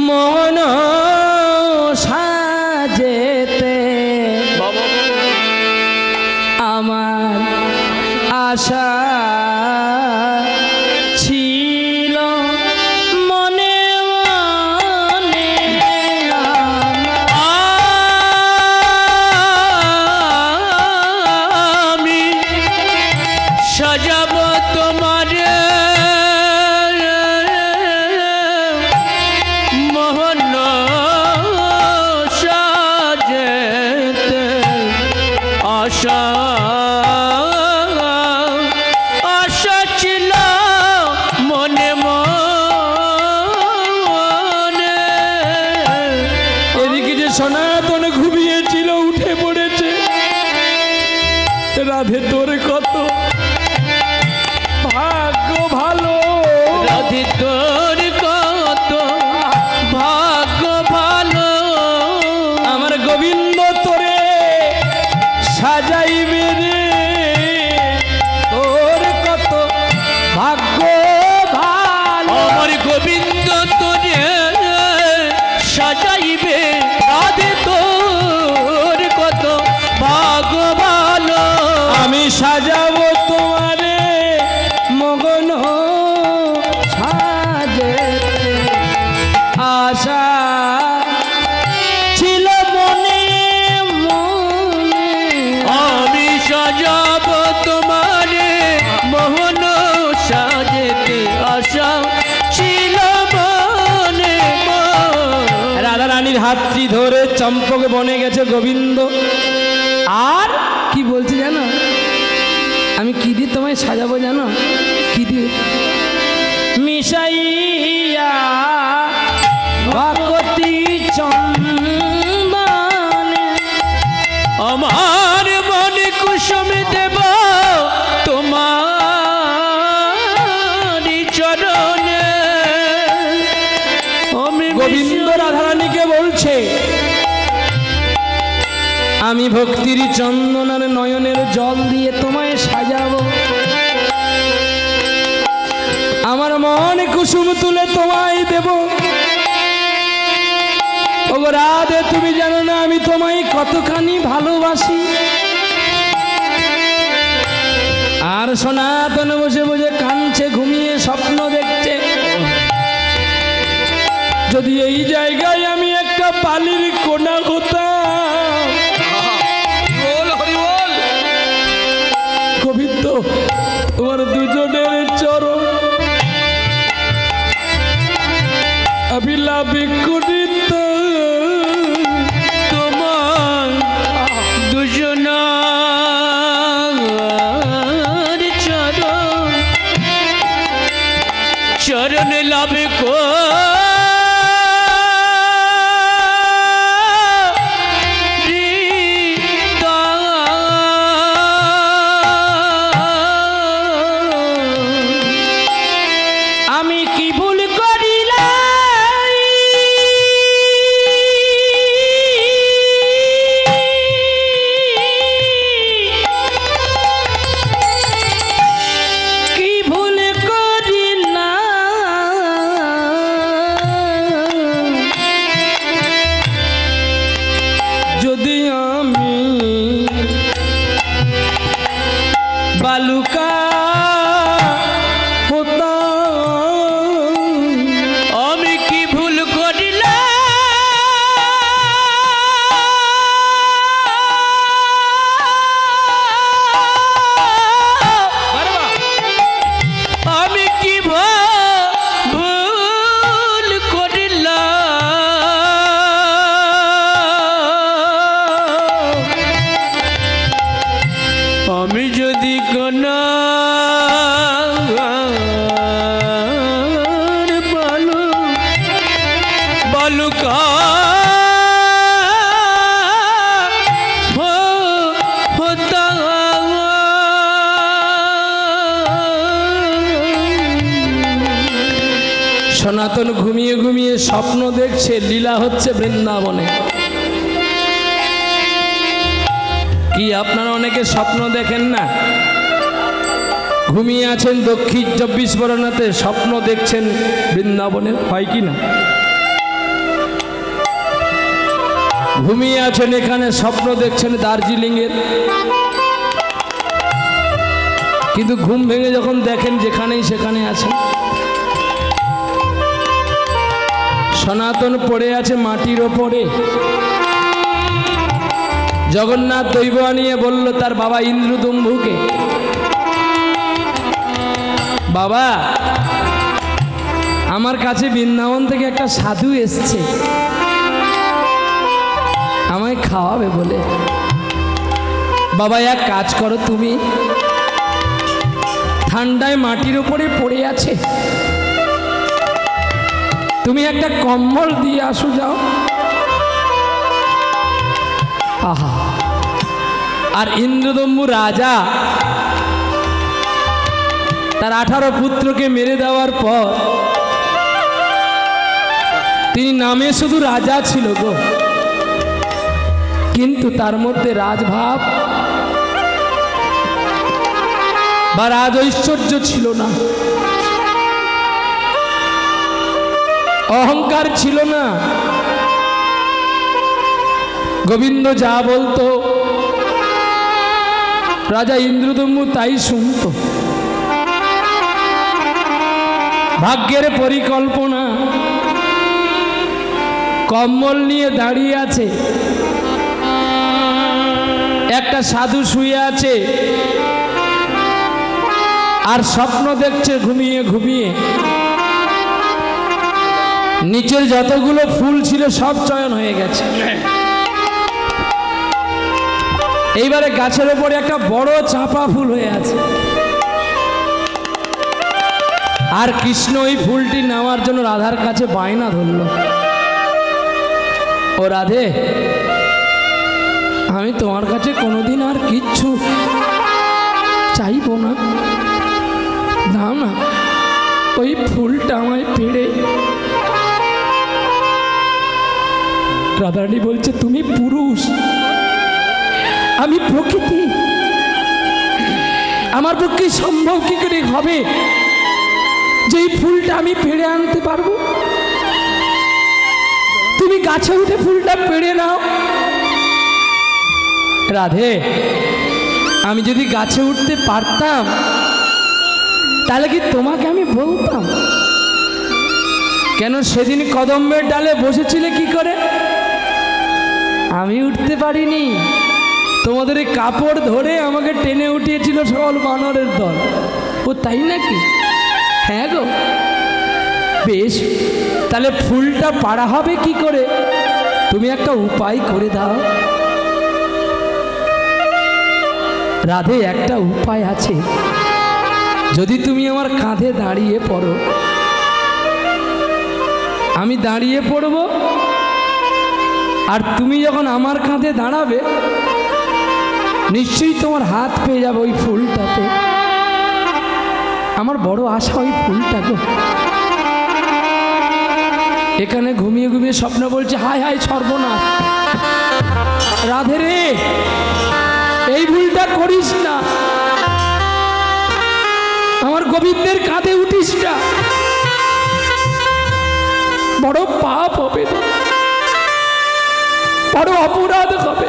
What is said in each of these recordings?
মন সাজেতে আমার আশা ছিল মনে মনে আমি সাজাব তোমার মোহন সাজেতে আশা আশা ছিল মনে মনে। এদিকে যে সনাতন ঘুমিয়েছিল উঠে পড়েছে। রাধে তোর কত ভাগ্য ভালো, রাধে তোর কত ভাগ্য ভালো, আমার গোবিন্দ তোরে সাজাইবে রে। তোর কত ভাগ্য ভালো, আমার গোবিন্দ তোরে সাজাইবে। রাধে তোর কত ভাগ্য ভালো, আমি সাজাবো তোমারে মগন সাজেতে আশা ছিল মনে মনে। আমি সাজাব তোমারে মোহন সাজেতে আশা ছিল মনে মনে। রাধা রানীর হাতটি ধরে চম্পক বনে গেছে গোবিন্দ। আর কি বলছি জানো? আমি কি দিয়ে তোমায় সাজাবো জানো? কি দিয়ে? মিশাইয়া ভকতি চন্দনে আমার মনে কুসুম দেব তোমার চরণে। আমি গোবিন্দ রাধারানীকে বলছে, আমি ভক্তির চন্দন আর নয়নের জল দিয়ে তোমায় সাজাবো। আমার মনে কুসুম তুলে তোমায় দেব। ও রাধে, তুমি জানো না আমি তোমায় কতখানি ভালোবাসি। আর সনাতন বসে বসে কাঁদছে, ঘুমিয়ে স্বপ্ন দেখছে। যদি এই জায়গায় আমি একটা বালির কোনা হতাম। গোবিন্দ, তোমার দুজনের চরণ আমি লাভে করিত। তোমার দুজনার চরণ চরণ লাভে আমি কি ভুল করিলাম? কি ভুল করিলাম? যদি আমি বালুকা আমি কি ভুল করিলাম? আমি কি ভুল করিলাম? আমি যদি কোনা বালুকা হতাম। সনাতন ঘুমিয়ে ঘুমিয়ে স্বপ্ন দেখছে, লীলা হচ্ছে বৃন্দাবনে। কি আপনারা অনেকে স্বপ্ন দেখেন না? ঘুমিয়ে আছেন দক্ষিণ 24 পরগনাতে, স্বপ্ন দেখছেন বৃন্দাবনের, হয় কি না? ঘুমিয়ে আছেন এখানে, স্বপ্ন দেখছেন দার্জিলিংয়ের, কিন্তু ঘুম ভেঙে যখন দেখেন যেখানেই সেখানে আছেন। সনাতন পড়ে আছে মাটির ওপরে। জগন্নাথ দৈব আনিয়ে বলল তার বাবা ইন্দ্রদম্ভুকে, বাবা আমার কাছে বৃন্দাবন থেকে একটা সাধু এসছে, আমায় খাওয়াবে বলে। বাবা এক কাজ করো, তুমি ঠান্ডায় মাটির উপরে পড়ে আছে, তুমি একটা কম্বল দিয়ে আসো যাও। আহা, আর ইন্দ্রদম্ভু রাজা তার 18 পুত্রকে মেরে দেওয়ার পর তিনি নামে শুধু রাজা ছিল গো, কিন্তু তার মধ্যে রাজভাব বা রাজ ঐশ্বর্য ছিল না, অহংকার ছিল না। গোবিন্দ যা বলতো রাজা ইন্দ্রদম্ভু তাই শুনতো। ভাগ্যের পরিকল্পনা, কম্বল নিয়ে দাঁড়িয়ে আছে, একটা সাধু শুয়ে আছে আর স্বপ্ন দেখছে ঘুমিয়ে ঘুমিয়ে। নিচের যতগুলো ফুল ছিল সব চয়ন হয়ে গেছে। এইবারে গাছের উপরে একটা বড় চাঁপা ফুল হয়ে আছে, আর কৃষ্ণ ওই ফুলটি নেওয়ার জন্য রাধার কাছে বায়না ধরল, ও রাধে আমি তোমার কাছে কোনোদিন আর কিচ্ছু চাইব না, দাও না ওই ফুলটা আমায় পেড়ে। রাধারানী বলছে তুমি পুরুষ, আমি প্রকৃতি, আমার পক্ষে সম্ভব কি করে হবে যে এই ফুলটা আমি পেড়ে আনতে পারবো? তুমি গাছে উঠে ফুলটা পেড়ে নাও। রাধে আমি যদি গাছে উঠতে পারতাম তাহলে কি তোমাকে আমি বলতাম? কেন সেদিন কদম্বের ডালে বসেছিলে কি করে? আমি উঠতে পারিনি, তোমাদের এই কাপড় ধরে আমাকে টেনে উঠিয়েছিল সকল বানরের দল। ও তাই নাকি? হ্যাঁ গো, বেশ তাহলে ফুলটা পাড়া হবে কি করে? তুমি একটা উপায় করে দাও। রাধে একটা উপায় আছে, যদি তুমি আমার কাঁধে দাঁড়িয়ে পড়ো, আমি দাঁড়িয়ে পড়ব, আর তুমি যখন আমার কাঁধে দাঁড়াবে নিশ্চয়ই তোমার হাত পেয়ে যাবে ওই ফুলটাতে। আমার বড় আশা ওই ফুলটা গো। এখানে ঘুমিয়ে ঘুমিয়ে স্বপ্ন বলছে হায় হায় সর্বনাশ, রাধে রে এই ভুলটা করিস না, আমার গোবিন্দের কাঁধে উঠিস না, বড় পাপ হবে, বড় অপরাধ হবে,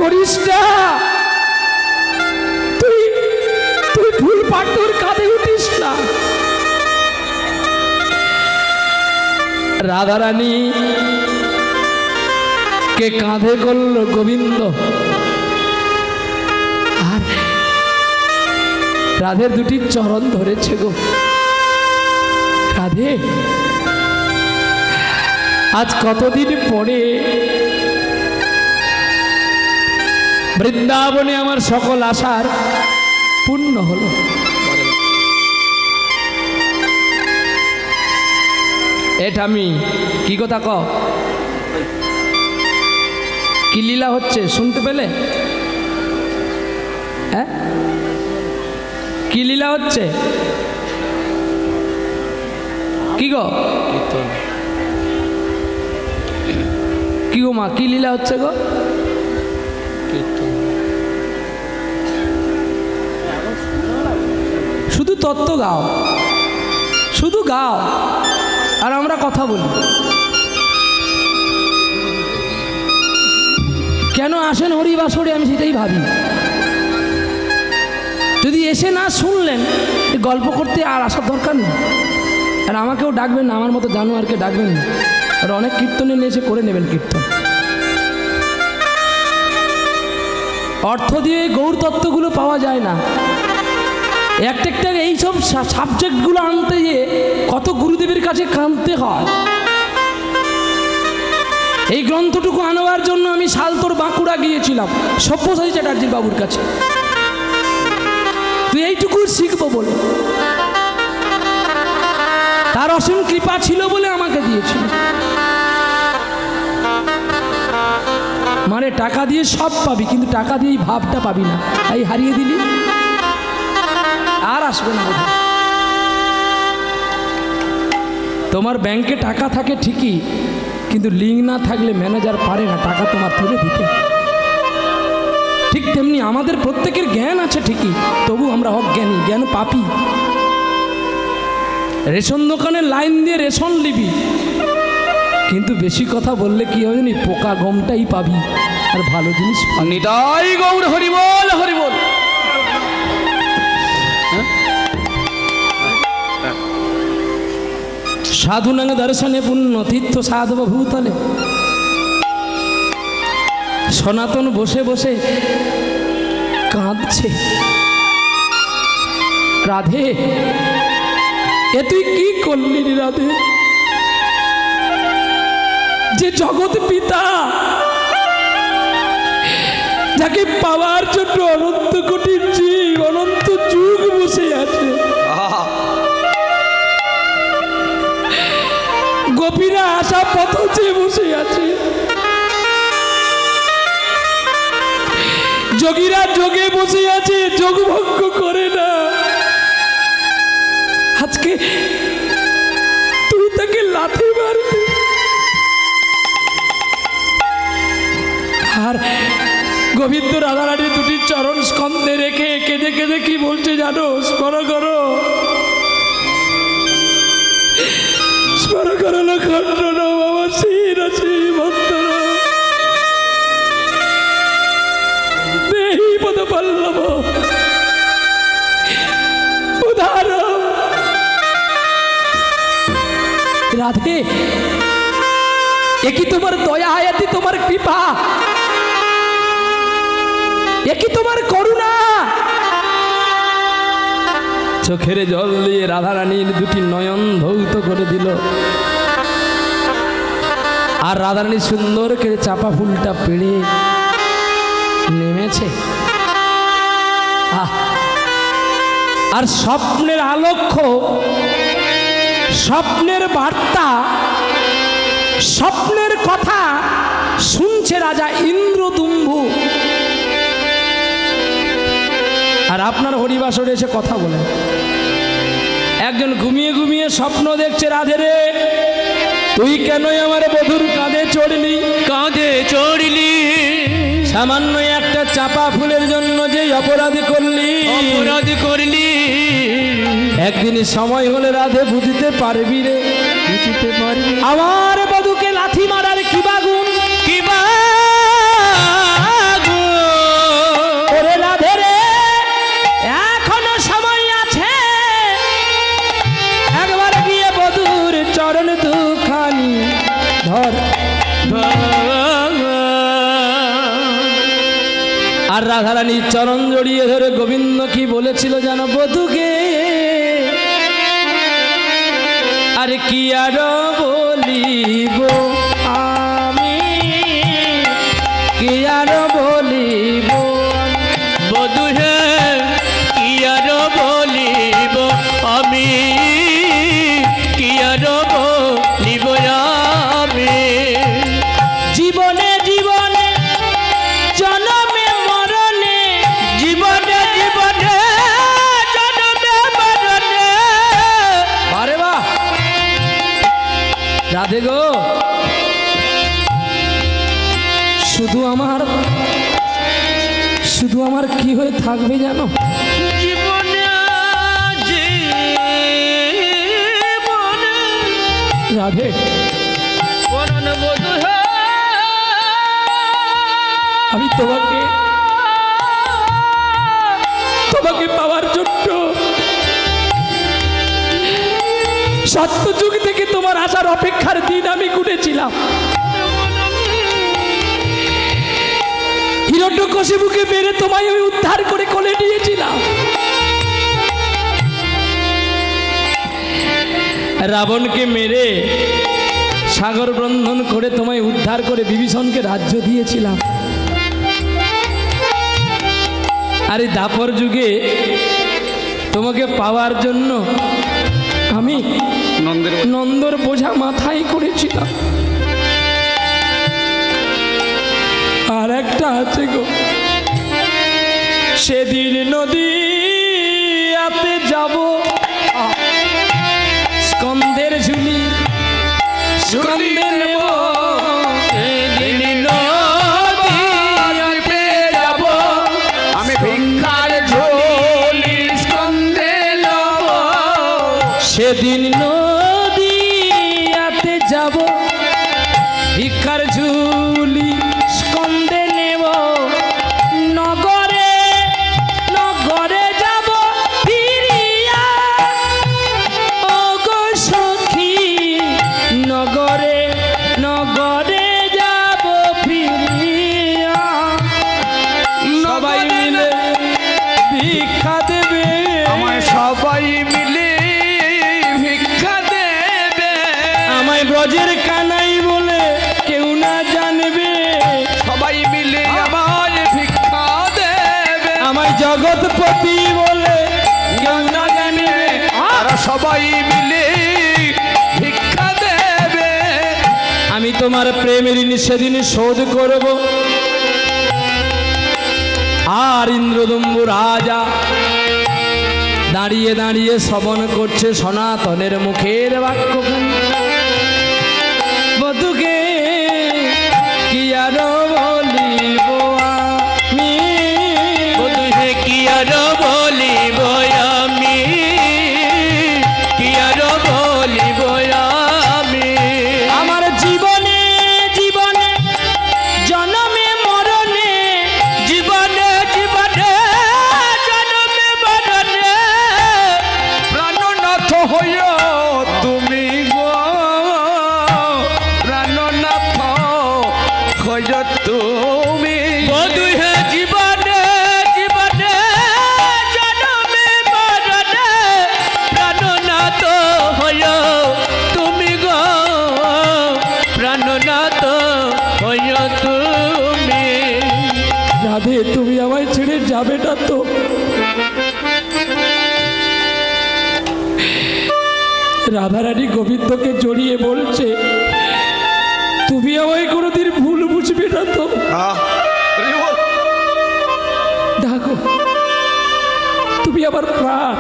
করিস না। তুই তুই ভুল পাটুর কাঁধে উঠিস না। রাধারানী কে কাঁধে করল গোবিন্দ, আর রাধের দুটি চরণ ধরেছে গো। রাধে আজ কতদিন পরে বৃন্দাবনে আমার সকল আশার পূর্ণ হলো। এটা আমি কি কথা ক কি লীলা হচ্ছে শুনতে পেলে? হ্যাঁ কি লীলা হচ্ছে? কি গো কি গো মা, কি লীলা হচ্ছে গো? শুধু তত্ত্ব গাও, শুধু গাও, আর আমরা কথা বলি। কেন আসেন হরিবাসরে আমি সেটাই ভাবি। যদি এসে না শুনলেন এই গল্প করতে আর আসার দরকার নেই। আর আমাকেও ডাকবেন না, আমার মতো জানোয়ারকে ডাকবেন না। আর অনেক কীর্তনে নিয়ে এসে করে নেবেন কীর্তন। অর্থ দিয়ে গৌর তত্ত্বগুলো পাওয়া যায় না। একটা একটা এইসব সাবজেক্টগুলো আনতে গিয়ে কত গুরুদেবের কাছে কাঁদতে হয়। এই গ্রন্থটুকু আনবার জন্য আমি সালতোর বাঁকুড়া গিয়েছিলাম সব্যসাচী চ্যাটার্জির বাবুর কাছে, তুই এইটুকু শিখবো বলে। তার অসীম কৃপা ছিল বলে আমাকে দিয়েছিল। মানে টাকা দিয়ে সব পাবি, কিন্তু টাকা দিয়ে এই ভাবটা পাবি না। এই হারিয়ে দিলি, আর আসবে না। তোমার ব্যাংকে টাকা থাকে ঠিকই, কিন্তু লিঙ্ক না থাকলে ম্যানেজার পারে না টাকা তোমার তুলে দিতে। ঠিক তেমনি আমাদের প্রত্যেকের জ্ঞান আছে ঠিকই, তবু আমরা অজ্ঞানী, জ্ঞান পাপি। রেশন দোকানে লাইন দিয়ে রেশন নিবি, কিন্তু বেশি কথা বললে কি হবে জানি, পোকা গমটাই পাবি, আর ভালো জিনিস নিতাই গৌর হরিবল হরিবল। সাধুনাং দর্শনে পুণ্য তীর্থ সাধব ভূতলে। সনাতন বসে বসে কাঁদছে, রাধে এ তুই কি করলি রে রাধে? যে জগৎ পিতা, যাকে পাওয়ার জন্য অনন্ত কোটি জীব অনন্ত যুগ বসে আছে, গোপীরা আশা পথ চেয়ে বসে আছে, যোগীরা যোগে বসে আছে, যোগ ভঙ্গ করে না। আজকে তুই তাকে লাথি মারবি। আর গোবিন্দ রাধারানী দুটি চরণ স্কন্ধে রেখে কেঁদে কেঁদে কি বলছে জানো? স্মরণ করো, স্মরণ করো লক্ষণ্ড বাবা শ্রী রসি ভক্তর দেহি পদ পল্লব উদার। রাধে একই তোমার দয়া, একই তোমার কৃপা, একই তোমার করুণা। চোখের জল দিয়ে রাধারানীর দুটি নয়ন ধৌত করে দিল। আর রাধারানী সুন্দর করে চাপা ফুলটা পেড়ে নেমেছে। আর স্বপ্নের আলক্ষ্য, স্বপ্নের বার্তা, স্বপ্নের কথা শুনছে রাজা ইন্দ্রদুম্ভু। আর আপনার হরিবাসরে এসে কথা বলে। একজন ঘুমিয়ে ঘুমিয়ে স্বপ্ন দেখছে, রাধে রে তুই কেন আমার বধুর কাঁধে চড়লি? কাঁধে চড়লি, সামান্য একটা চাপা ফুলের জন্য যে অপরাধ করলি, অপরাধ করলি। একদিন সময় হলে রাধে বুঝতে পারবি রে, বুঝতে পারবি আমার বধুকে লাথি মারার কি বা গুণ, কি বা ওরে রাধে রে এখনো সময় আছে, একবার গিয়ে বধুর চরণ দুখানি ধর। আর রাধারানীর চরণ জড়িয়ে ধরে গোবিন্দ কি বলেছিল জানো বধুকে? আরে কি আর বলিব আমি, কি আর বলিব বধু হে, কি আর বলিব আমি, কি আর বলিব আমি। জীবনে জীবনে জনমে মরণে, জীবনে জীবনে জনমে মরণে। আরে বাহ রাধে গো, শুধু আমার কি হয়ে থাকবে জানো? জীবনে জীবনে রাধে পরণ বধু হে, আমি তোমাকে পাওয়ার জন্য সত্যযুগ থেকে তোমার আসার অপেক্ষার দিন আমি গুনেছিলাম। হিরণ্যকশিপুকে মেরে তোমায় আমি উদ্ধার করে কোলে নিয়েছিলাম। রাবণকে মেরে সাগর বন্ধন করে তোমায় উদ্ধার করে বিভীষণকে রাজ্য দিয়েছিলাম। আর এই দাপর যুগে তোমাকে পাওয়ার জন্য আমি নন্দর বোঝা মাথায় করেছিলাম। আর একটা আছে গো, সেদিন নদীতে যাব স্কন্ধের ঝুলি স্কন্ধে নেব, সেদিন নদীতে যাব আমি ভিক্ষার ঝোলি স্কন্ধে লব। সেদিন নদীতে যাব ভিক্ষার ঝুলি স্কন্ধে নেব, নগরে নগরে যাব ফিরিয়া ও গো সখী, নগরে নগরে যাব ফিরিয়া। সবাই মিলে ভিক্ষা দেবে, আমায় সবাই মিলে ভিক্ষা দেবে, আমায় ব্রজের কানাই বলে কেউ না জানবে, সবাই মিলে আমায় ভিক্ষা দেবে, আমায় জগৎপতি বলে কেউ না জানবে। আর সবাই মিলে ভিক্ষা দেবে। আমি তোমার প্রেমের ঋণ সেদিন শোধ করব। আর ইন্দ্রদম্বু রাজা দাঁড়িয়ে দাঁড়িয়ে শ্রবণ করছে সনাতনের মুখের বাক্য। বধুকে কি আর বলিব আমি, বধুহে কি আর বলিব আমি, কি আর বলিব আমি। আমার জীবনে জীবনে জনমে মরণে, জীবনে জীবনে জন্মে মরণে প্রাণনাথ হইয়া তুমি গো, প্রাণনাথ হইয়া তুমি। বধুহে জীবনে জীবনে জন্মে মরণে প্রাণনাথ হইয়া তুমি গো, প্রাণনাথ হইয়া তুমি। রাধে তুমি আমায় ছেড়ে যাবে না তো? রাধারানী গোবিন্দকে জড়িয়ে বলছে, তুমি আমায় কোনোদিন ভুল বুঝবে না তো? দেখো তুমি আমার প্রাণ।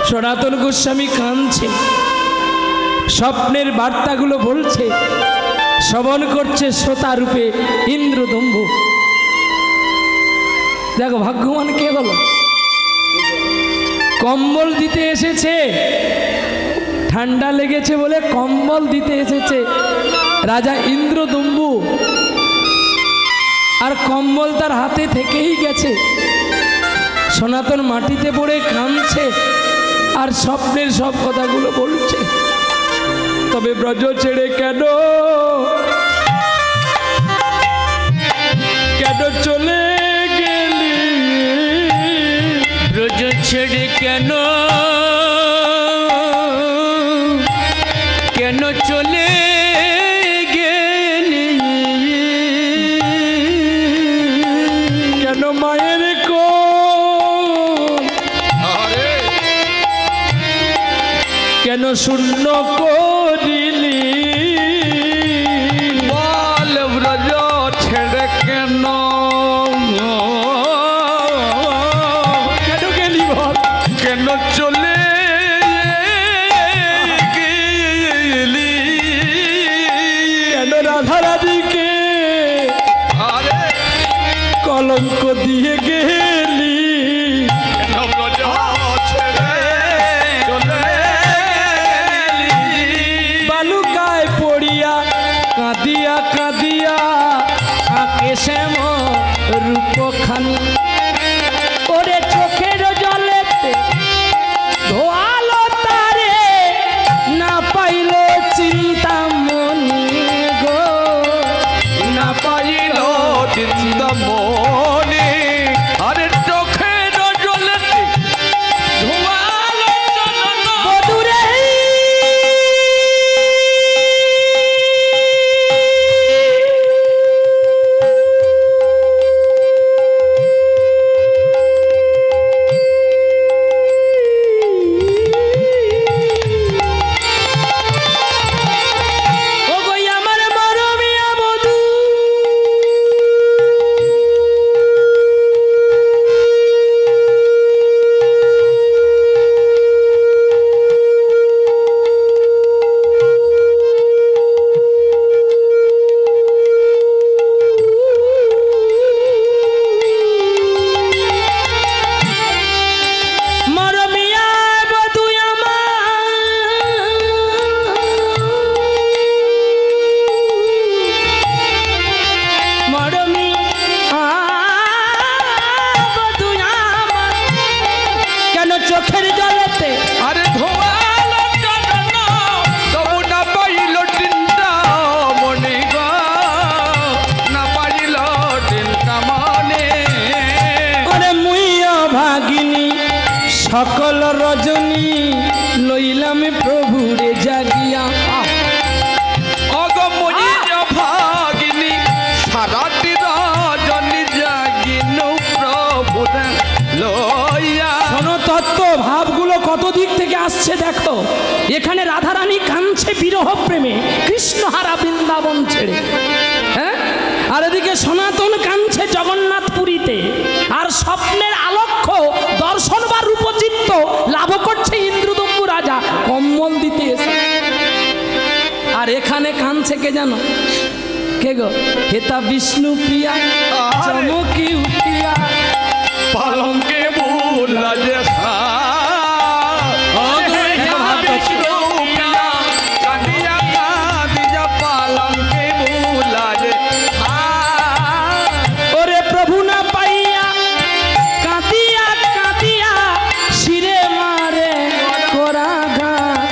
সনাতন গোস্বামী কাঁদছে, স্বপ্নের বার্তাগুলো বলছে, শ্রবণ করছে শ্রোতা রূপে ইন্দ্রদম্ভু। দেখো ভাগ্যবান কে হলো, কম্বল দিতে এসেছে, ঠান্ডা লেগেছে বলে কম্বল দিতে এসেছে রাজা ইন্দ্রদম্ভু। আর কম্বল তার হাতে থেকেই গেছে। সনাতন মাটিতে পড়ে কাঁদছে আর স্বপ্নের সব কথাগুলো বলছে। তবে ব্রজ ছেড়ে কেন কেন চলে গেলি, ব্রজ ছেড়ে কেন কেন চলে গেলি, কেন মায়ের কোল কেন শূন্য করিলি, বল ব্রজ ছেড়ে কেন কেন গেলি বল, কেন চলে গেলি, কেন রাধারানীকে কলঙ্ক দিয়ে গেলি, কেন ব্রজ ছেড়ে চলে গেলি, সকল রজনী লইলাম প্রভুরে জাগিয়া। অগমনি ভাগিনী সারাটি রজনী জাগিন প্রভু লইয়া। শোনো, তত্ত্ব ভাবগুলো কত দিক থেকে আসছে দেখো। এখানে রাধারানী কাঁদছে বিরহ প্রেমে, কৃষ্ণহারা বৃন্দাবন ছেড়ে, হ্যাঁ। আর এদিকে সনাতন কাঁদছে জগন্নাথপুরীতে, আর স্বপ্নের আলক্ষ্য দর্শন বা রূপচিত্ত লাভ করছে ইন্দ্রদম্বু রাজা কম্বল দিতে এসে। আর এখানে কাঁদছে কে জানো? কে গো? হেতা বিষ্ণু প্রিয়া চমকি উঠিয়া পালঙ্কে ভুলা যে ওরে প্রভু না পাইয়া কাঁদিয়া কাঁদিয়া শিরে মারে কোরাঘাত।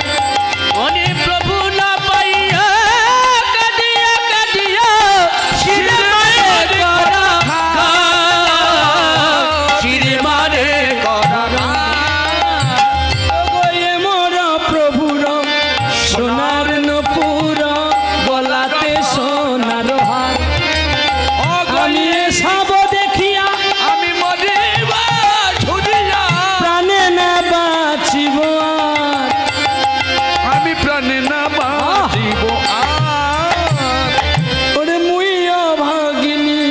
অনি প্রভু না পাইয়া কাঁদিয়া কাঁদিয়া শিরে মারে কোরাঘাত, শিরে মারে কোরাঘাত। ওগো মোর প্রভুর সোনার নপুর গলাতে সোনার হার। আমি সব দেখিয়া আমি মরিবা ছুটিয়া, প্রাণে না বাঁচিব আর। আমি প্রাণে না বাঁচিব আর। ওরে মুইও ভাগিনী।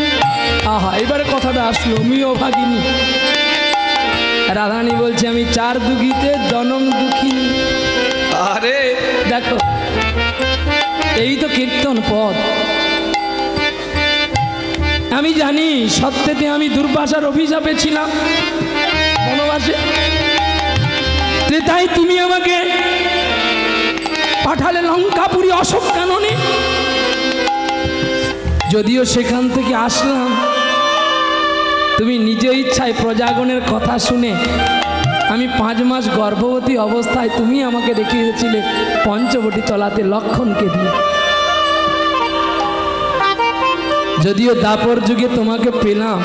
আহা, এবারে কথাটা আসলো, মুইও ভাগিনী। রাধারানী বলছে আমি চার দুঃখীতে জনম দুঃখিনী। আরে দেখো, এই তো কীর্তন পদ। আমি জানি সত্যতে আমি দুর্বাসার অভিশাপে ছিলাম বনবাসে, তাই তুমি আমাকে পাঠালে লঙ্কাপুরী অশোক কাননে। যদিও সেখান থেকে আসলাম, তুমি নিজ ইচ্ছায় প্রজাগণের কথা শুনে আমি 5 মাস গর্ভবতী অবস্থায় তুমি আমাকে দেখিয়েছিলে পঞ্চবটি তলাতে লক্ষণকে দিয়ে। যদিও দাপর যুগে তোমাকে পেলাম,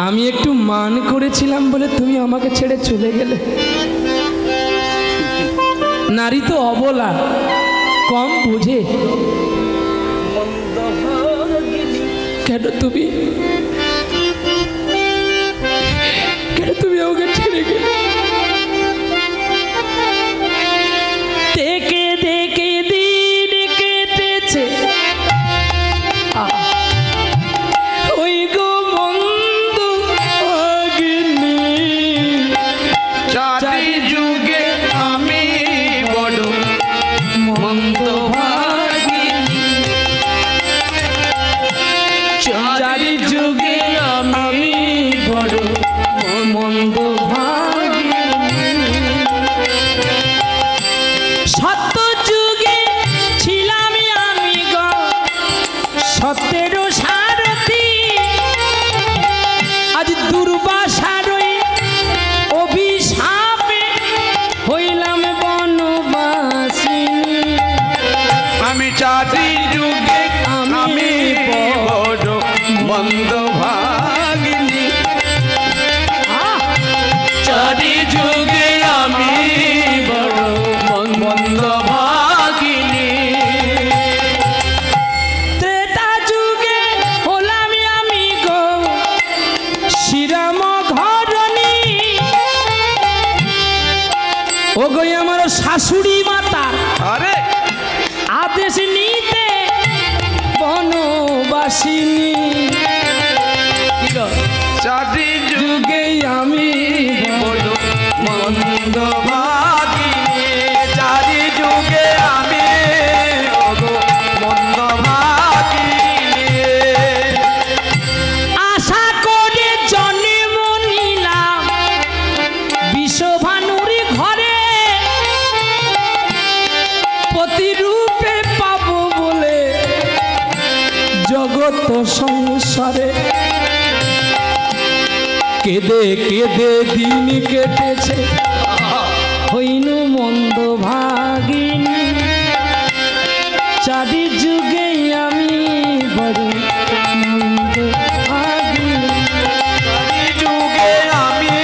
আমি একটু মান করেছিলাম বলে তুমি আমাকে ছেড়ে চলে গেলে। নারী তো অবলা, কম বুঝে। কেন তুমি আমাকে ছেড়ে গেলে? দেখে দেখে দিন কেটেছে, ওই গো মন্দ অগ্নি। চারি যুগে আমি বড় মন্দ ভাগিনী, চারি যুগে আমি বড় মন্দ ভাগিনী। সত্য যুগে ছিলাম আমি গো সত্যের সারথি, আজ দুর্বাসারই অভিশাপে হইলাম বনবাসিনী। আমি চারি যুগে আমি বড় মন্দ ভাগিনী, চারি যুগে আমি বড় মন্দ ভাগিনী। ত্রেতা যুগে হলাম আমি গো শ্রীরাম ঘরণী। ও গো আমার শাশুড়ি মাতা আরে আদেশ নিতে বনবাসিনী। চারি যুগে আমি বড় মন্দ ভাগিনী, চারি যুগে আমি বড় মন্দ ভাগিনী। আশা করে জন্ম নিলাম বিশ্বভানুর ঘরে, প্রতিরূপে পাবো বলে জগৎ সংসারে। কেঁদে কেঁদে দিন কেটেছে হইনু মন্দ ভাগিনী। চারি যুগে আমি বড় মন্দ ভাগিনী। চারি যুগে আমি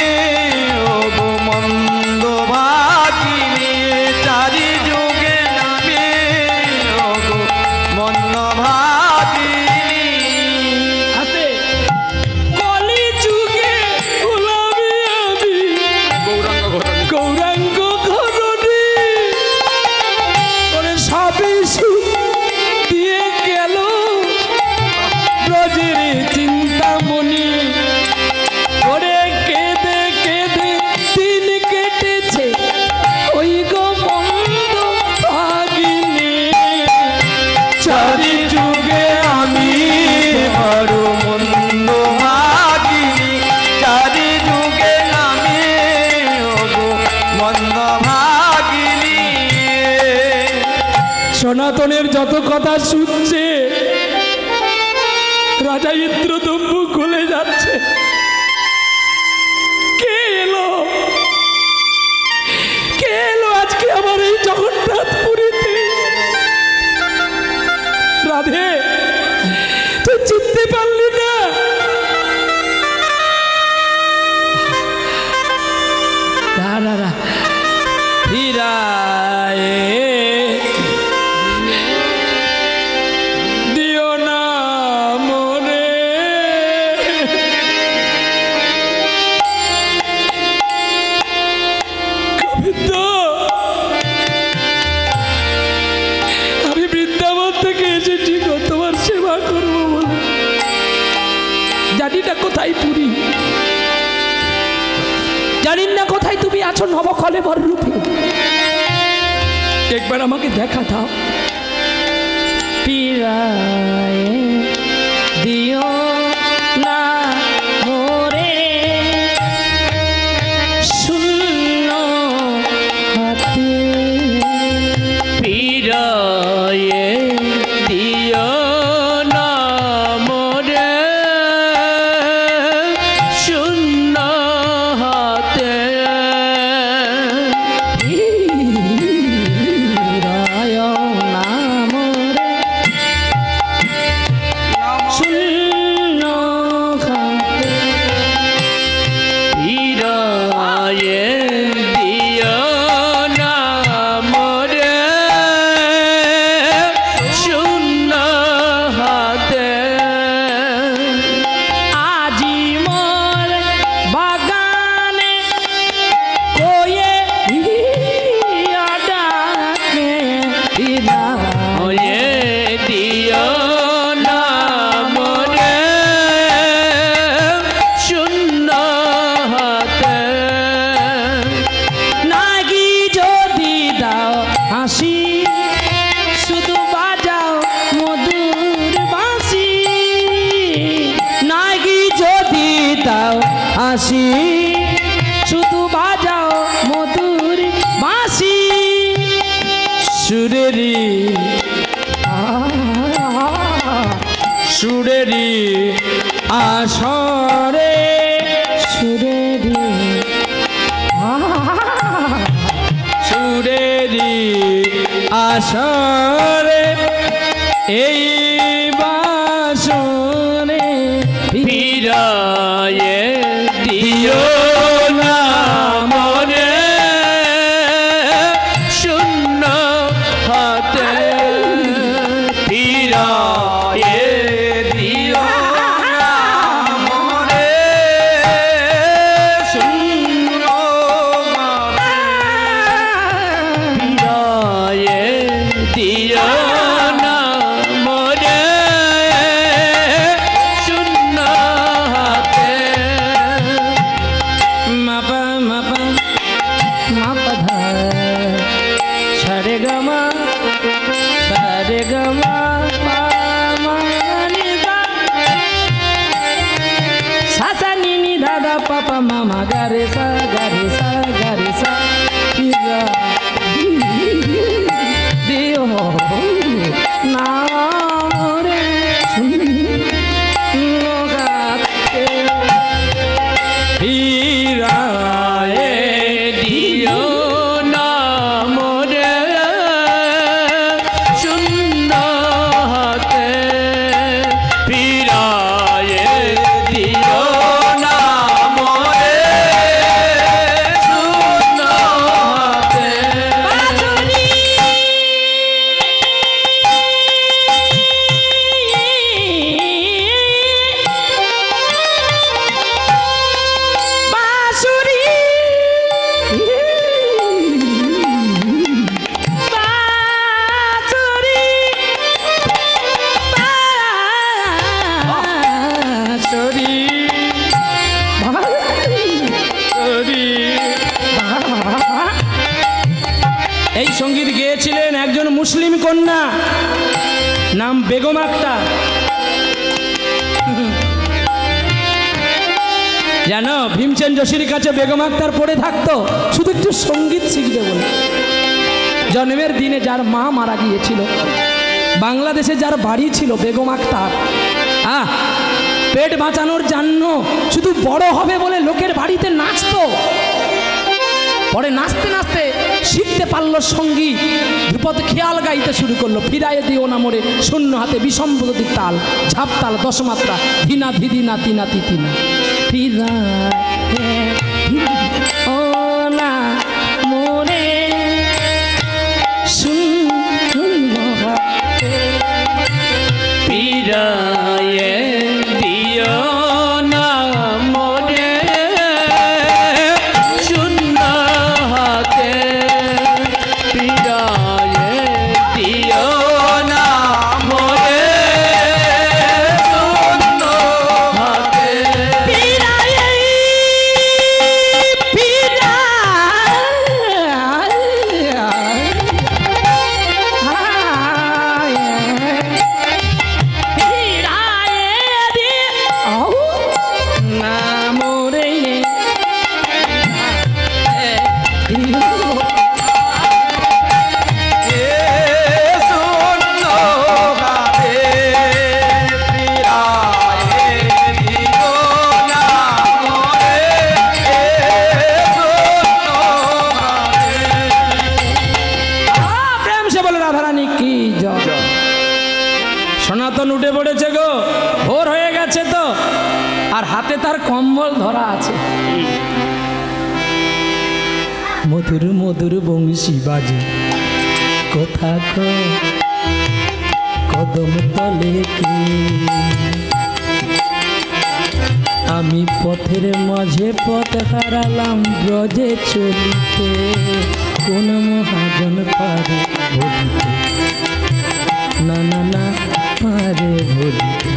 কথা শুনছে রাজা ইন্দ্রদম্ভু গলে যাচ্ছে। কে এলো, কে এলো আজকে আমার এই জগন্নাথপুরীতে? রাধে, তুই চিনতে পারলি না? না ফিরায়ে দিও না মনে, গোবিন্দ আমি বৃন্দাবন থেকে এসেছি গো তোমার সেবা করবো বলে। জানি না কোথায় পুরী, জানি না কোথায় তুমি আছো নবকলেবর রূপে। একবার আমাকে দেখা দাও। পিরায়ে দিও না মোরে শূন্য হাতে, পিরায়ে দিও না মোরে শূন্য হাতে, হাসি শুধু বাজাও মধুর বাঁশি, সুরেরি সুরেরি আসরে, সুরেরি সুরেরি আসরে এই বাসনে পিরায়ে দিও না মনে শূন্য হাতে, পিরায়ে দিও না মনে শূন্য হাতে, পিরায়ে দিও না মনে শূন্য হাতে, মাপা মাপা মাপা ধা সারে গামা সারে গামা পা মা নি দা সা সা নি নি দা দা পা পা মা মা গা রে সা গা রে সা গা রে সা পিরা দিও না রে লোগাতে পিরায়ে দিও না মনে শূন্য হাতে, পিরায়ে দিও না মনে শূন্য হাতে, বাঁশুরি বাঁশুরি বাঁশুরি বাঁশুরি। এই সঙ্গীত গেয়েছিলেন একজন মুসলিম কন্যা, নাম বেগম আক্তার। জানো ভীমসেন যোশীর কাছে বেগম আক্তার পড়ে থাকতো শুধু একটু সঙ্গীত শিখবে বলে। জন্মের দিনে যার মা মারা গিয়েছিল বাংলাদেশে যার বাড়ি ছিল বেগম আক্তার, হ্যাঁ, পেট বাঁচানোর জন্য শুধু বড় হবে বলে লোকের বাড়িতে নাচতো। পরে নাচতে নাচতে শিখতে পারলো সঙ্গীত, ধ্রুপদ খেয়াল গাইতে শুরু করলো। ফিরাইয়ে দিও না মোরে শূন্য হাতে বিষমপদতির তাল, ঝাপ তাল দশমাত্রা, ধিনা ধিদিনা তিনা তিতিনা। ফিরাইয়ে দিও না মোরে শূন্য হাতে, ফিরায়ে দিও না মোরে শূন্য হাতে, ফিরায়ে দিও না মোরে শূন্য হাতে। সনাতন উঠে পড়েছে গো, ভোর হয়ে গেছে তো, আর হাতে তার কম্বল ধরা আছে। মধুর মধুর বংশী বাজে কথা কদম তলে কে, আমি পথের মাঝে পথ হারালাম ব্রজে চলিতে, কোন মহাজন পারে বলিতে, না না না পারে বলিতে।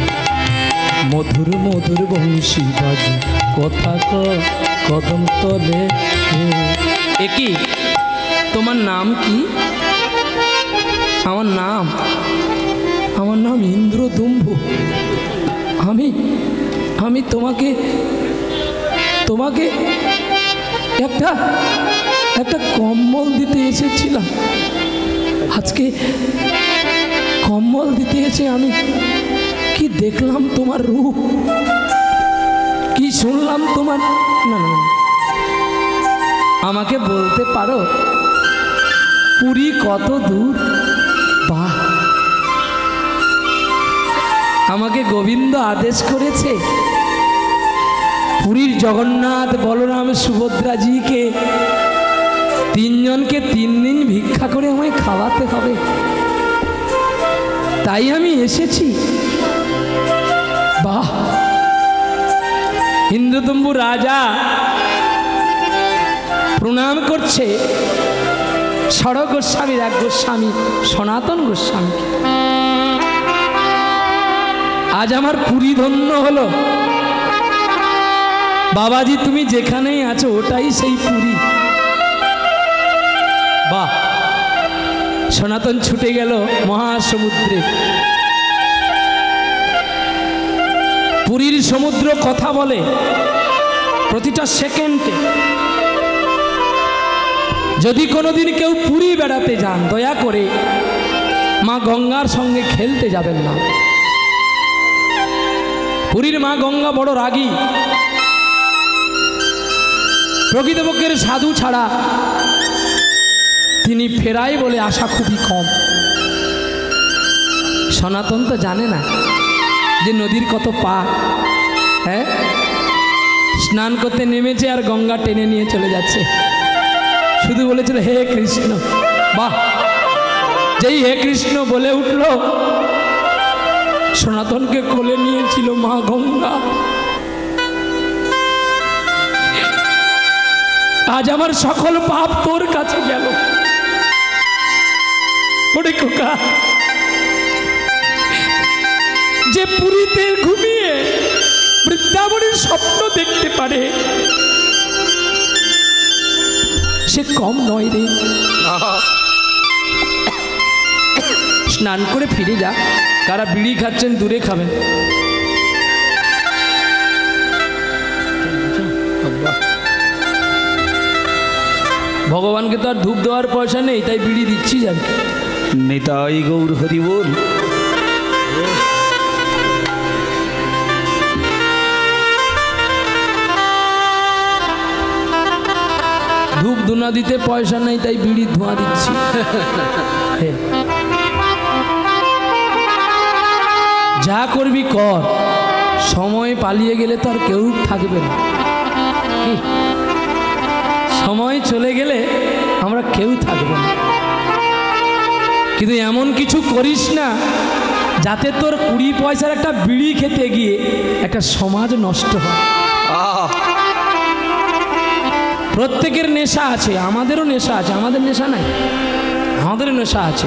মধুর মধুর বংশী বাজে কথা কদম তলে কে। একই তোমার নাম কি? আমার নাম ইন্দ্রদুম্ভু। আমি তোমাকে একটা কম্বল দিতে এসেছিলাম। আজকে কম্বল দিতে এসে আমি কি দেখলাম তোমার রূপ, কি শুনলাম তোমার। না না, আমাকে বলতে পারো পুরী কত দূর? বাহ, আমাকে গোবিন্দ আদেশ করেছে পুরীর জগন্নাথ বলরাম সুভদ্রাজিকে তিনজনকে 3 দিন ভিক্ষা করে আমায় খাওয়াতে হবে, তাই আমি এসেছি। বাহ, ইন্দ্রদম্বু রাজা প্রণাম করছে ষড় গোস্বামীর এক গোস্বামী সনাতন গোস্বামীকে। আজ আমার পুরী ধন্য হলো। বাবাজি তুমি যেখানেই আছো ওটাই সেই পুরী। বাহ, সনাতন ছুটে গেল মহাসমুদ্রে। পুরীর সমুদ্র কথা বলে প্রতিটা সেকেন্ডে। যদি কোনোদিন কেউ পুরী বেড়াতে যান, দয়া করে মা গঙ্গার সঙ্গে খেলতে যাবেন না। পুরীর মা গঙ্গা বড় রাগী। প্রকৃতপক্ষের সাধু ছাড়া তিনি ফেরাই বলে আশা খুবই কম। সনাতন তো জানে না যে নদীর কত পার। হ্যাঁ, স্নান করতে নেমেছে আর গঙ্গা টেনে নিয়ে চলে যাচ্ছে। শুধু বলেছিল হে কৃষ্ণ। বাহ, যেই হে কৃষ্ণ বলে উঠল, সনাতনকে কোলে নিয়েছিল মা গঙ্গা। আজ আমার সকল পাপ তোর কাছে গেল। ওরে খোকা, যে পুরীতে ঘুমিয়ে বৃন্দাবনের স্বপ্ন দেখতে পারে সে কম নয় রে। স্নান করে ফিরে যা। কারা বিড়ি খাচ্ছেন দূরে খাবেন। ভগবানকে তো আর ধূপ দেওয়ার পয়সা নেই, তাই বিড়ি দিচ্ছি আর কি। নিতাই গৌর হরি বল। ধূপ ধুনা দিতে পয়সা নেই, তাই বিড়ির ধোঁয়া দিচ্ছি। যা করবি কর, সময় পালিয়ে গেলে তো আর কেউ থাকবে না। কি? সময় চলে গেলে আমরা কেউ থাকবো না। কিন্তু এমন কিছু করিস না যাতে তোর 20 পয়সার একটা বিড়ি খেতে গিয়ে একটা সমাজ নষ্ট হয়। প্রত্যেকের নেশা আছে, আমাদেরও নেশা আছে। আমাদের নেশা নাই? আমাদেরও নেশা আছে।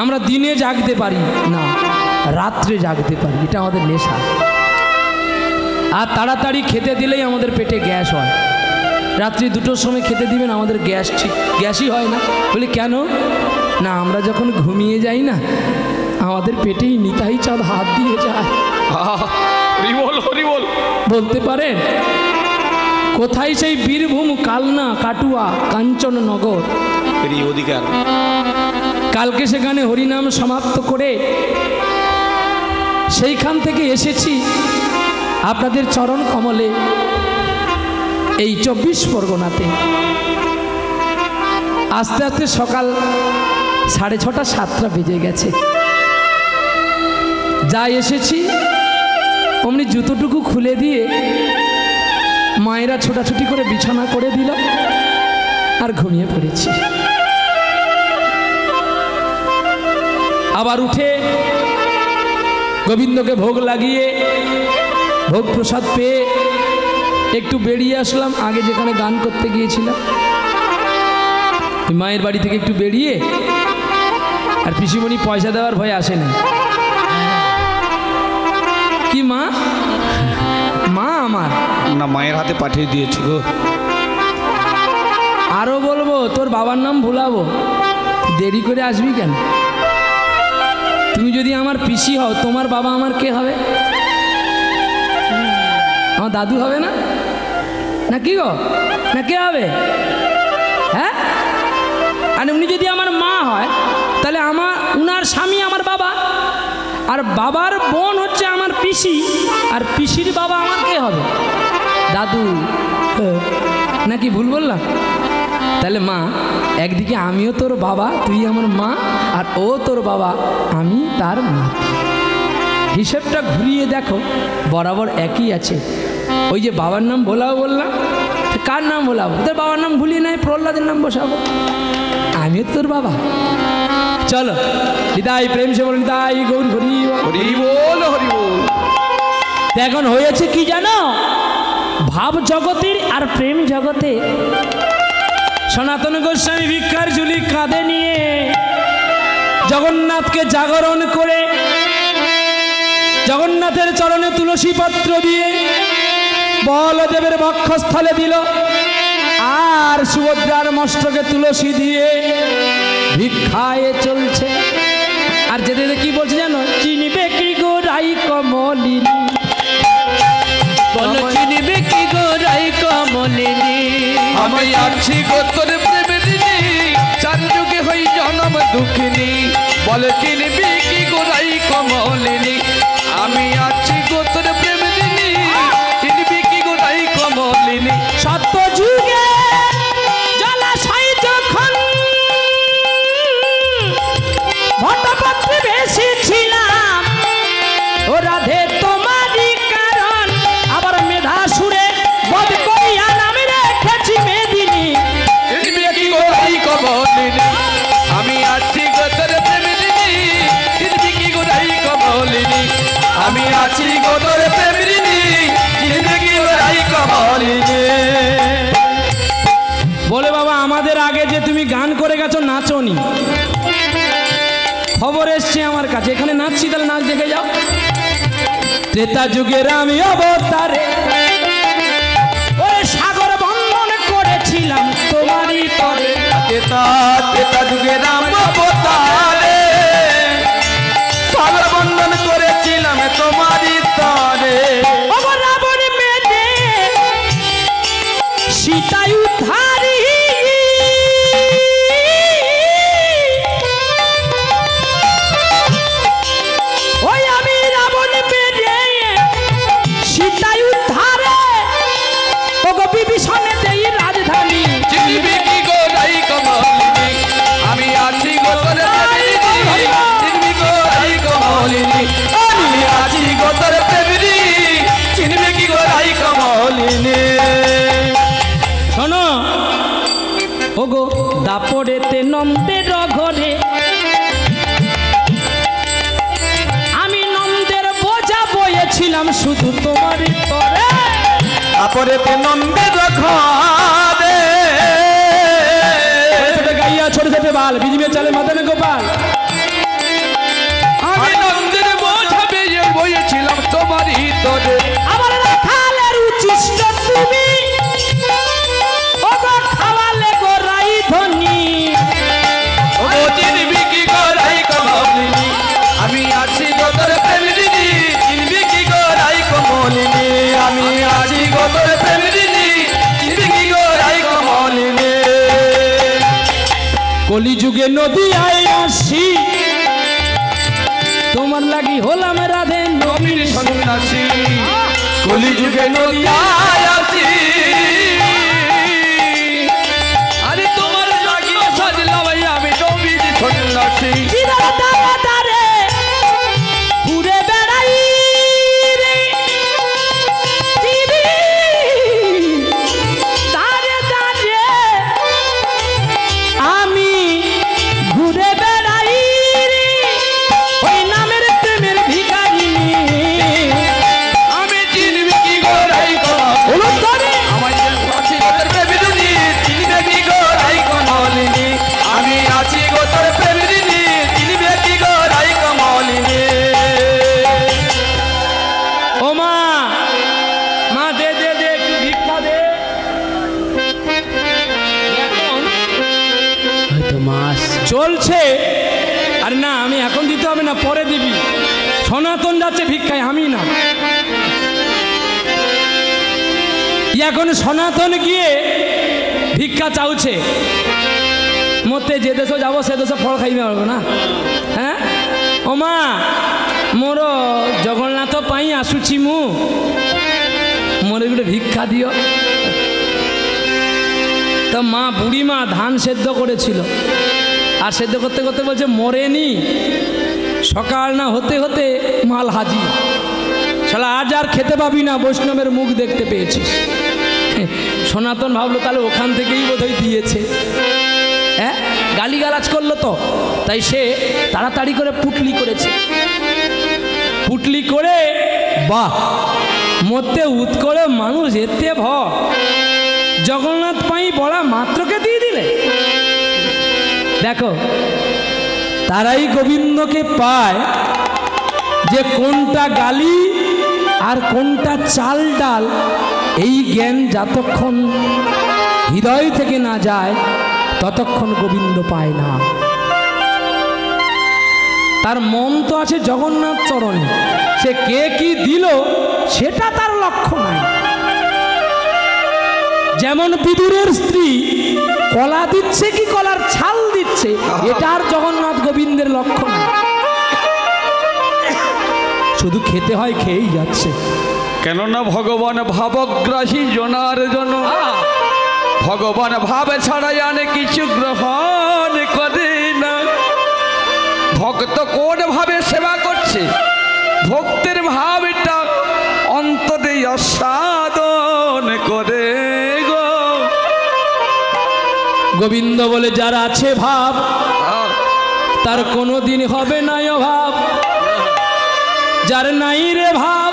আমরা দিনে জাগতে পারি না, রাত্রে জাগতে পারি, এটা আমাদের নেশা। আর তাড়াতাড়ি খেতে দিলেই আমাদের পেটে গ্যাস হয়। রাত্রি 2টোর সময় খেতে দিবেন, আমাদের গ্যাসই হয় না। বলি কেন? না, আমরা যখন ঘুমিয়ে যাই না, আমাদের পেটেই নিতাই চাঁদ হাত দিয়ে যায়। বলতে পারেন কোথায় সেই বীরভূম, কালনা, কাটুয়া, কাঞ্চননগর? কালকে সেখানে হরিনাম সমাপ্ত করে সেইখান থেকে এসেছি আপনাদের চরণ কমলে এই 24 পরগনাতে। আস্তে আস্তে সকাল 6:30 7টা বেজে গেছে। যা এসেছি অমনি জুতোটুকু খুলে দিয়ে মায়েরা ছোটাছুটি করে বিছানা করে দিল, আর ঘুমিয়ে পড়েছি। আবার উঠে গোবিন্দকে ভোগ লাগিয়ে ভোগ প্রসাদ পেয়ে একটু বেরিয়ে আসলাম। আগে যেখানে গান করতে গিয়েছিলাম মায়ের বাড়ি থেকে একটু বেরিয়ে, আর পিসিমণি পয়সা দেওয়ার ভয় আসে না। কি মা? মা আমার না, মায়ের হাতে পাঠিয়ে দিয়েছি গো। আরো বলবো তোর বাবার নাম ভুলাবো, দেরি করে আসবি কেন? তুমি যদি আমার পিসি হও, তোমার বাবা আমার কে হবে? আমার দাদু হবে না? না কি গো, না কে হবে? হ্যাঁ, আর উনি যদি আমার মা হয় তাহলে উনার স্বামী আমার বাবা, আর বাবার বোন হচ্ছে আমার পিসি, আর পিসির বাবা আমার কে হবে? দাদু। নাকি ভুল বললাম? তাহলে মা, একদিকে আমিও তোর বাবা, তুই আমার মা, আর ও তোর বাবা, আমি তার মা। হিসেবটা ঘুরিয়ে দেখো, বরাবর একই আছে। ওই যে বাবার নাম ভোলাও বললাম, কার নাম ভোলাবো? তোর বাবার নাম ভুলিয়ে নাই, প্রহ্লাদের নাম বসাবো। আমিও তোর বাবা। চলো নিতাই, প্রেম সে বলেন নিতাই গৌর হরি হরি বল, হরি বল। এখন হয়েছে কি জানো? ভাব জগতের আর প্রেম জগতে সনাতন গোস্বামী ভিক্ষার ঝুলি কাঁধে নিয়ে জগন্নাথকে জাগরণ করে জগন্নাথের চরণে তুলসী পত্র দিয়ে বলদেবের বক্ষস্থলে দিল, আর সুভদ্রার মস্তকে তুলসী দিয়ে ভিক্ষায় চলছে। আর যেতে যেতে কি বলছে জানো? চিনিবে কি গো রাই কমলিনী, বলো চিনিবে কি গো রাই কমলিনী? আমি আছি গো তোর প্রেমিনী, 4 যুগে হই জনম দুঃখিনী। বলে চিনবি কি গো রাই কমলিনী? আমি আছি গো তোর প্রেমিনী, চিনবি কি গো রাই কমলিনী? সত্য যুগে জলাশয় যখন ভট্টপত্রে বেশি ছিলাম, ও রাধে তোমারই কারণ, আবার মেধা সুরে বধ করিয়া নামে রেখেছি মেদিনী। চিনবি কি গো রাই কমলিনী? আমি আছি গো তোর প্রেমিনী, চিনবি কি গো রাই কমলিনী? আমি আছি গো তোর প্রেমিনী, চিনবি কি গো রাই কমলিনী? বলে বাবা, আমাদের আগে যে তুমি গান করে গেছো, নাচনি, খবর এসছে আমার কাছে, এখানে নাচছি, তাহলে নাচ দেখে যাও। ত্রেতা যুগের আমি অবতারে ওরে সাগর বন্ধন করেছিলাম তোমারই তরে। তেতা যুগে রাম অবতারে সাগর বন্ধন করেছিলাম তোমারই তরে। রাবণ মেনে সীতায় উদ্ধারি ওগো দাপড়েতে নন্দের ঘরে আমি নন্দের বোঝা বয়েছিলাম শুধু তোমারই তরে। তারপরেতে নন্দের ঘরে ছোট গাইয়া ছোট ছোট বাল বিজবে চালে মাদানে গোপাল। আমি নন্দের বোঝা বয়েছিলাম তোমারই তরে। আমার রাখালের উচিষ্ট তুমি ওগো খাওয়ালে গোরাই ধনী। ওগো চিনবি কি গোরাই কমলিনী আমি আছি গো তোর প্রেমিনী। চিনবি কি গোরাই কমলিনী আমি আছি গো তোর প্রেমিনী। চিনবি কি গোরাই কমলিনী। কলিযুগে নদীয়ায় আসি তোমার লাগি হলাম রাধে নবীর সন্ন্যাসী কলিযুগে নদিয়ায় আসি। আরে তোমার লাগি সাজলাম আমি নবীর সন্ন্যাসী। চিরদারে ঘুরে বেড়াই রে দিদি দাঁড়ে দাঁড়ে আমি ঘুরে বেড়াই রে ওই নামের প্রেমের ভিখারিনী। আমি চিনবি কি গোরাই কমলিনী আমার আছি গো তোর প্রেমিনী। চিনবে কি গোরাই কমলিনী আমি আছি গো তোর প্রেমিনী। চিনবে কি গোরাই কমলিনী। ও মা মা দে দে দে একটু ভিক্ষা দে। এখন হয়তো মাস চলছে আর না আমি এখন দিতে হবে না পরে দিবি। সনাতন যাচ্ছে ভিক্ষায় আমি না। এখন সনাতন গিয়ে ভিক্ষা চাউছে মতে যে দেশে যাবো সে দেশে ফল খাইবে পারবো না। হ্যাঁ ও মা মোর জগন্নাথ পাই আসুছি মু মোরে গোটে ভিক্ষা দিও। তো মা বুড়ি মা ধান সেদ্ধ করেছিল আর সেদ্ধ করতে করতে বলছে মরেনি সকাল না হতে হতে মাল হাজির। শালা আজ আর খেতে পাবি না বৈষ্ণবের মুখ দেখতে পেয়েছিস। সনাতন ভাবলো তাহলে ওখান থেকেই বোধহয় দিয়েছে। হ্যাঁ গালিগালাজ করলো তো তাই সে তাড়াতাড়ি করে পুটলি করেছে। পুটলি করে বাহ মধ্যে উত করে মানুষ এতে জগন্নাথ পাই বড়া মাত্রকে দিয়ে দিলে। দেখো তারাই গোবিন্দকে পায় যে কোনটা গালি আর কোনটা চাল ডাল এই জ্ঞান যতক্ষণ হৃদয় থেকে না যায় ততক্ষণ গোবিন্দ পায় না। তার মন তো আছে জগন্নাথ চরণে, সে কে কি দিল সেটা তার লক্ষ্য নাই। যেমন বিদুরের স্ত্রী কলা দিচ্ছে কি কলার ছাল দিচ্ছে এটা আর জগন্নাথ গোবিন্দের লক্ষ্য নাই। শুধু খেতে হয় খেয়েই যাচ্ছে। কেননা ভগবান ভাবগ্রাহী জনার জন। ভগবান ভাবে ছাড়া জানে কিছু গ্রহণ করে না। ভক্ত কোন ভাবে সেবা করছে ভক্তের ভাবটা অন্তরে আস্বাদন করে গো। গোবিন্দ বলে যার আছে ভাব তার কোনো দিন হবে না অভাব। যার নাই রে ভাব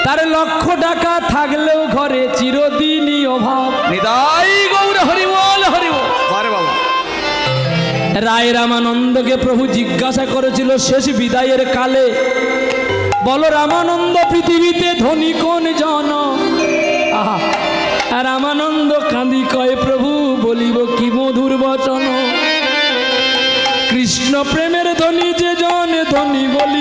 তার লক্ষ টাকা থাকলেও ঘরে চিরদিনই অভাব। নিতাই গৌর হরিবল হরিবল। আরে বাবা রায় রামানন্দকে প্রভু জিজ্ঞাসা করেছিল শেষ বিদায়ের কালে, বলো রামানন্দ পৃথিবীতে ধনী কোন জন? আহা রামানন্দ কাঁদি কয় প্রভু বলিব কি মধুর বচন। কৃষ্ণ প্রেমের ধনী যে জন ধনী বলি